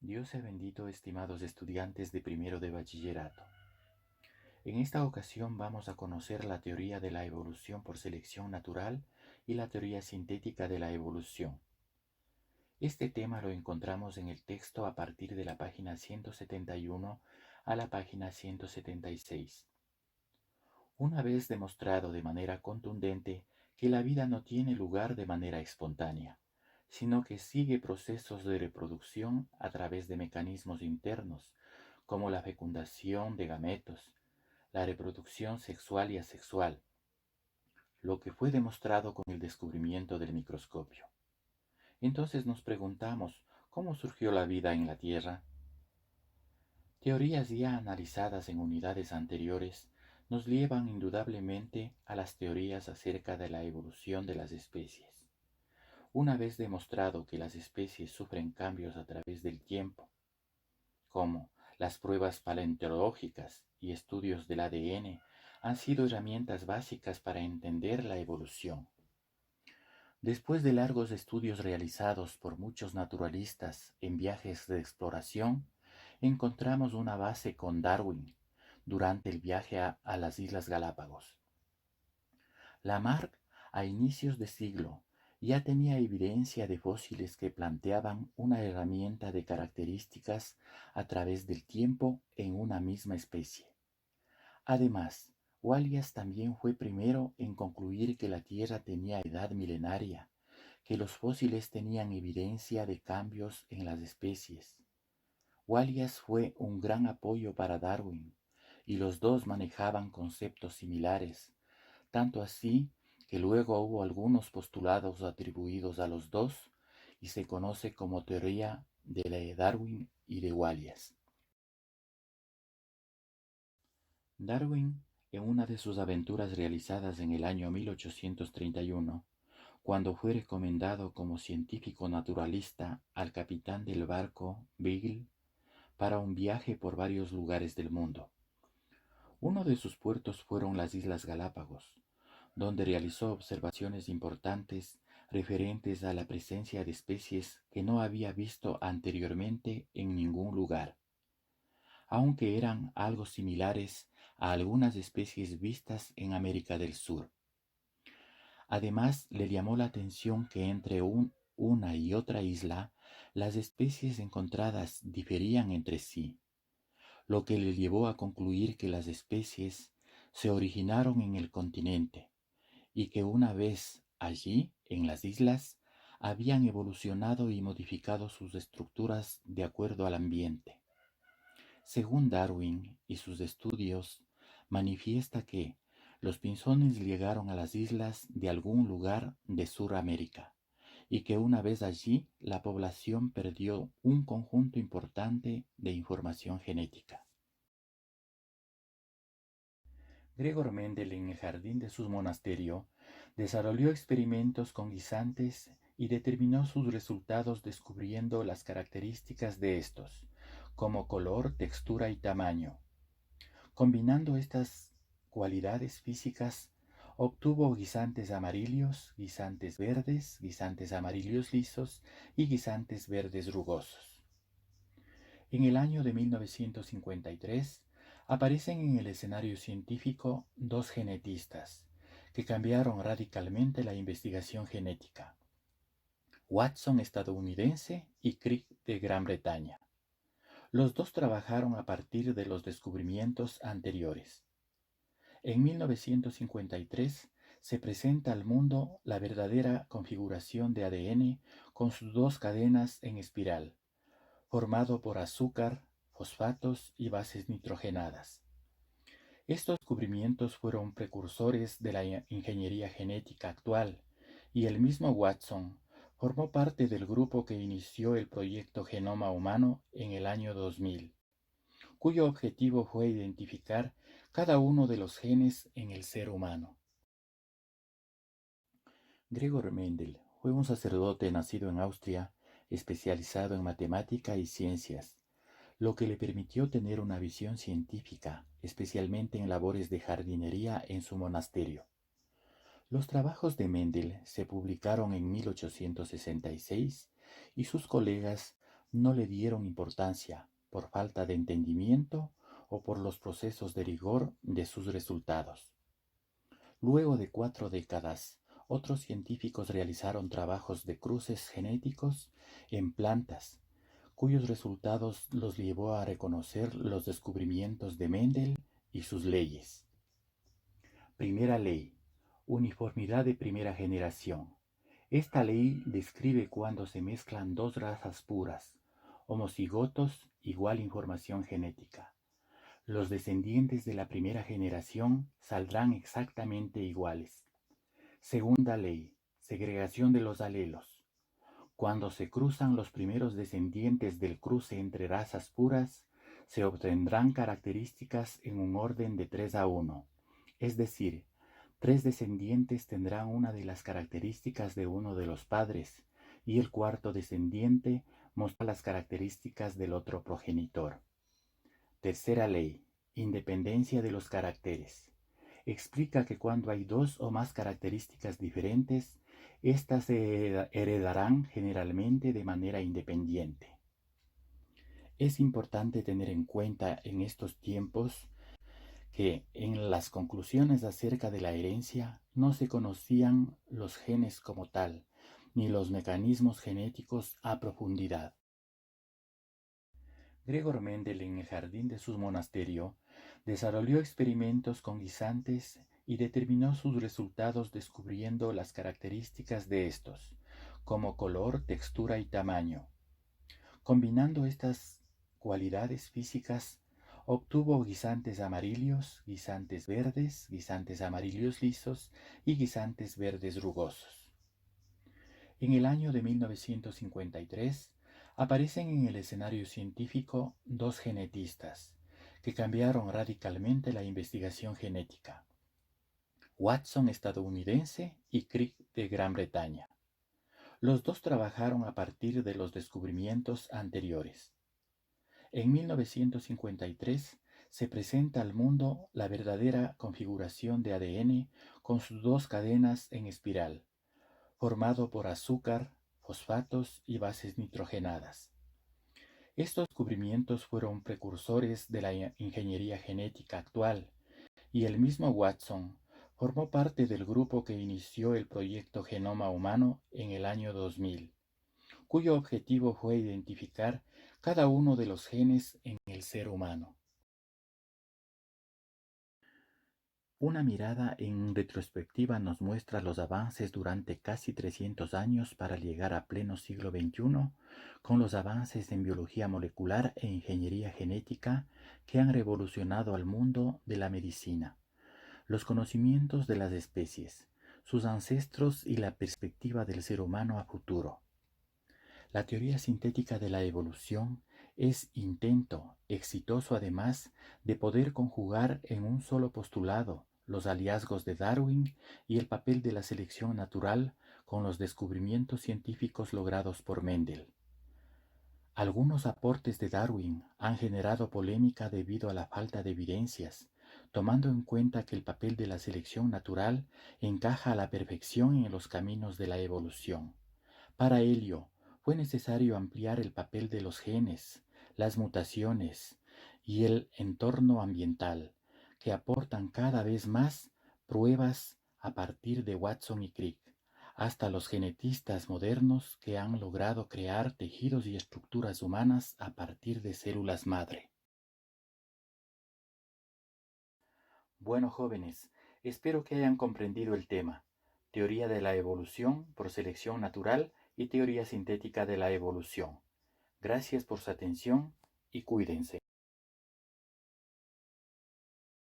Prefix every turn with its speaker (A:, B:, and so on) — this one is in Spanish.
A: Dios sea bendito, estimados estudiantes de primero de bachillerato. En esta ocasión vamos a conocer la teoría de la evolución por selección natural y la teoría sintética de la evolución. Este tema lo encontramos en el texto a partir de la página 171 a la página 176. Una vez demostrado de manera contundente que la vida no tiene lugar de manera espontánea, sino que sigue procesos de reproducción a través de mecanismos internos, como la fecundación de gametos, la reproducción sexual y asexual, lo que fue demostrado con el descubrimiento del microscopio. Entonces nos preguntamos, ¿cómo surgió la vida en la Tierra? Teorías ya analizadas en unidades anteriores nos llevan indudablemente a las teorías acerca de la evolución de las especies. Una vez demostrado que las especies sufren cambios a través del tiempo, como las pruebas paleontológicas y estudios del ADN han sido herramientas básicas para entender la evolución. Después de largos estudios realizados por muchos naturalistas en viajes de exploración, encontramos una base con Darwin durante el viaje a las Islas Galápagos. Lamarck, a inicios de siglo, ya tenía evidencia de fósiles que planteaban una herramienta de características a través del tiempo en una misma especie. Además, Wallace también fue primero en concluir que la Tierra tenía edad milenaria, que los fósiles tenían evidencia de cambios en las especies. Wallace fue un gran apoyo para Darwin, y los dos manejaban conceptos similares, tanto así que luego hubo algunos postulados atribuidos a los dos y se conoce como teoría de Darwin y de Wallace. Darwin, en una de sus aventuras realizadas en el año 1831, cuando fue recomendado como científico naturalista al capitán del barco Beagle para un viaje por varios lugares del mundo. Uno de sus puertos fueron las Islas Galápagos, donde realizó observaciones importantes referentes a la presencia de especies que no había visto anteriormente en ningún lugar, aunque eran algo similares a algunas especies vistas en América del Sur. Además, le llamó la atención que entre una y otra isla, las especies encontradas diferían entre sí, lo que le llevó a concluir que las especies se originaron en el continente y que una vez allí, en las islas, habían evolucionado y modificado sus estructuras de acuerdo al ambiente. Según Darwin y sus estudios, manifiesta que los pinzones llegaron a las islas de algún lugar de Suramérica y que una vez allí la población perdió un conjunto importante de información genética. Gregor Mendel, en el jardín de su monasterio, desarrolló experimentos con guisantes y determinó sus resultados descubriendo las características de estos, como color, textura y tamaño. Combinando estas cualidades físicas, obtuvo guisantes amarillos, guisantes verdes, guisantes amarillos lisos y guisantes verdes rugosos. En el año de 1953, aparecen en el escenario científico dos genetistas que cambiaron radicalmente la investigación genética: Watson, estadounidense, y Crick, de Gran Bretaña. Los dos trabajaron a partir de los descubrimientos anteriores. En 1953 se presenta al mundo la verdadera configuración de ADN con sus dos cadenas en espiral, formado por azúcar, fosfatos y bases nitrogenadas. Estos descubrimientos fueron precursores de la ingeniería genética actual, y el mismo Watson formó parte del grupo que inició el proyecto Genoma Humano en el año 2000, cuyo objetivo fue identificar cada uno de los genes en el ser humano. Gregor Mendel fue un sacerdote nacido en Austria, especializado en matemática y ciencias, lo que le permitió tener una visión científica, especialmente en labores de jardinería en su monasterio. Los trabajos de Mendel se publicaron en 1866 y sus colegas no le dieron importancia por falta de entendimiento o por los procesos de rigor de sus resultados. Luego de 4 décadas, otros científicos realizaron trabajos de cruces genéticos en plantas, cuyos resultados los llevó a reconocer los descubrimientos de Mendel y sus leyes. Primera ley: uniformidad de primera generación. Esta ley describe cuando se mezclan dos razas puras, homocigotos, igual información genética. Los descendientes de la primera generación saldrán exactamente iguales. Segunda ley: segregación de los alelos. Cuando se cruzan los primeros descendientes del cruce entre razas puras, se obtendrán características en un orden de 3-1, es decir, 3 descendientes tendrán una de las características de uno de los padres, y el cuarto descendiente mostrará las características del otro progenitor. Tercera ley: independencia de los caracteres. Explica que cuando hay 2 o más características diferentes, éstas se heredarán generalmente de manera independiente. Es importante tener en cuenta en estos tiempos que en las conclusiones acerca de la herencia no se conocían los genes como tal, ni los mecanismos genéticos a profundidad. Gregor Mendel, en el jardín de su monasterio, desarrolló experimentos con guisantes y determinó sus resultados descubriendo las características de estos, como color, textura y tamaño. Combinando estas cualidades físicas, obtuvo guisantes amarillos, guisantes verdes, guisantes amarillos lisos y guisantes verdes rugosos. En el año de 1953, aparecen en el escenario científico 2 genetistas que cambiaron radicalmente la investigación genética: Watson, estadounidense, y Crick, de Gran Bretaña. Los dos trabajaron a partir de los descubrimientos anteriores. En 1953 se presenta al mundo la verdadera configuración de ADN con sus 2 cadenas en espiral, formado por azúcar, fosfatos y bases nitrogenadas. Estos descubrimientos fueron precursores de la ingeniería genética actual, y el mismo Watson formó parte del grupo que inició el proyecto Genoma Humano en el año 2000, cuyo objetivo fue identificar cada uno de los genes en el ser humano. Una mirada en retrospectiva nos muestra los avances durante casi 300 años para llegar a pleno siglo XXI, con los avances en biología molecular e ingeniería genética que han revolucionado al mundo de la medicina, los conocimientos de las especies, sus ancestros y la perspectiva del ser humano a futuro. La teoría sintética de la evolución es intento, exitoso además, de poder conjugar en un solo postulado los hallazgos de Darwin y el papel de la selección natural con los descubrimientos científicos logrados por Mendel. Algunos aportes de Darwin han generado polémica debido a la falta de evidencias, tomando en cuenta que el papel de la selección natural encaja a la perfección en los caminos de la evolución. Para ello, fue necesario ampliar el papel de los genes, las mutaciones y el entorno ambiental, que aportan cada vez más pruebas a partir de Watson y Crick, hasta los genetistas modernos que han logrado crear tejidos y estructuras humanas a partir de células madre. Bueno, jóvenes, espero que hayan comprendido el tema: teoría de la evolución por selección natural y teoría sintética de la evolución. Gracias por su atención y cuídense.